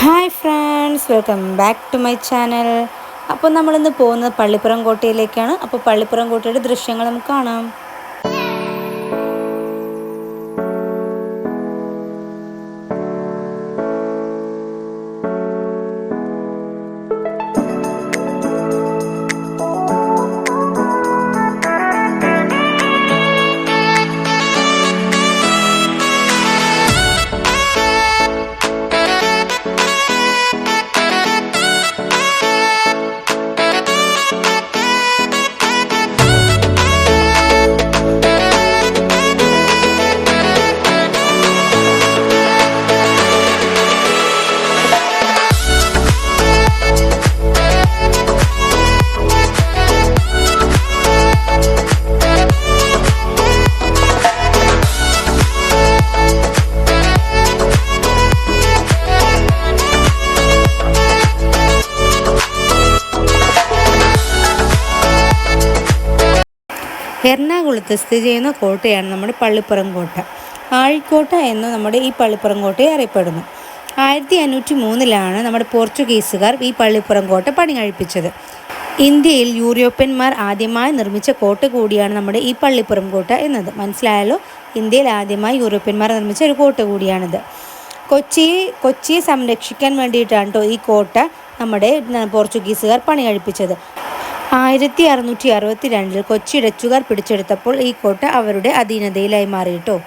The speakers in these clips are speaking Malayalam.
Hi friends, welcome back to my channel. അപ്പോൾ നമ്മളിന്ന് പോകുന്നത് പള്ളിപ്പുറം കോട്ടയിലേക്കാണ്. അപ്പോൾ പള്ളിപ്പുറം കോട്ടയുടെ ദൃശ്യങ്ങൾ നമുക്ക് കാണാം. എറണാകുളത്ത് സ്ഥിതി ചെയ്യുന്ന കോട്ടയാണ് നമ്മുടെ പള്ളിപ്പുറം കോട്ട. ആഴിക്കോട്ട എന്ന് നമ്മുടെ ഈ പള്ളിപ്പുറം കോട്ടയെ അറിയപ്പെടുന്നു. 1503 നമ്മുടെ പോർച്ചുഗീസുകാർ ഈ പള്ളിപ്പുറം കോട്ട പണി കഴിപ്പിച്ചത്. ഇന്ത്യയിൽ യൂറോപ്യന്മാർ ആദ്യമായി നിർമ്മിച്ച കോട്ട കൂടിയാണ് നമ്മുടെ ഈ പള്ളിപ്പുറം കോട്ട എന്നത്. മനസ്സിലായല്ലോ, ഇന്ത്യയിൽ ആദ്യമായി യൂറോപ്യന്മാർ നിർമ്മിച്ച ഒരു കോട്ട കൂടിയാണിത്. കൊച്ചിയെ സംരക്ഷിക്കാൻ വേണ്ടിയിട്ടാണ് ഈ കോട്ട നമ്മുടെ പോർച്ചുഗീസുകാർ പണി കഴിപ്പിച്ചത്. 1662 കൊച്ചി ഡച്ചുകാർ പിടിച്ചെടുത്തപ്പോൾ ഈ കോട്ട അവരുടെ അധീനതയിലായി മാറിയിട്ടോ.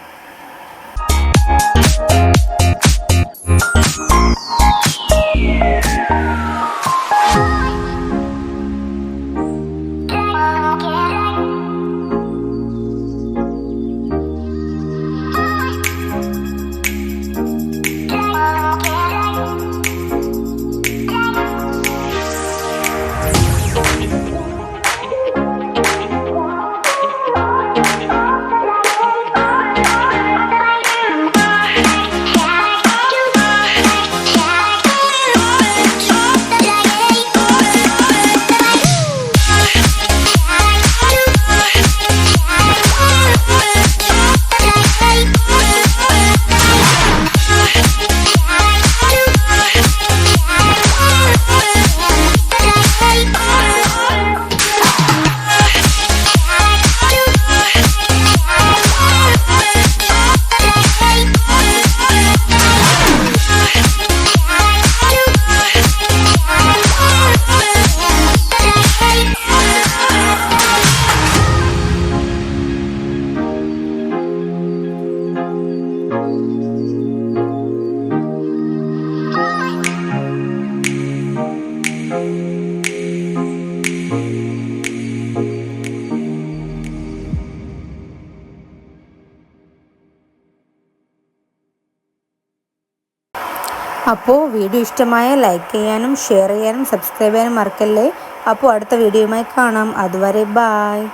അപ്പോൾ വീഡിയോ ഇഷ്ടമായ ലൈക്ക് ചെയ്യാനും ഷെയർ ചെയ്യാനും സബ്സ്ക്രൈബ് ചെയ്യാനും മറക്കല്ലേ. അപ്പോൾ അടുത്ത വീഡിയോയുമായി കാണാം. അതുവരെ ബായ്.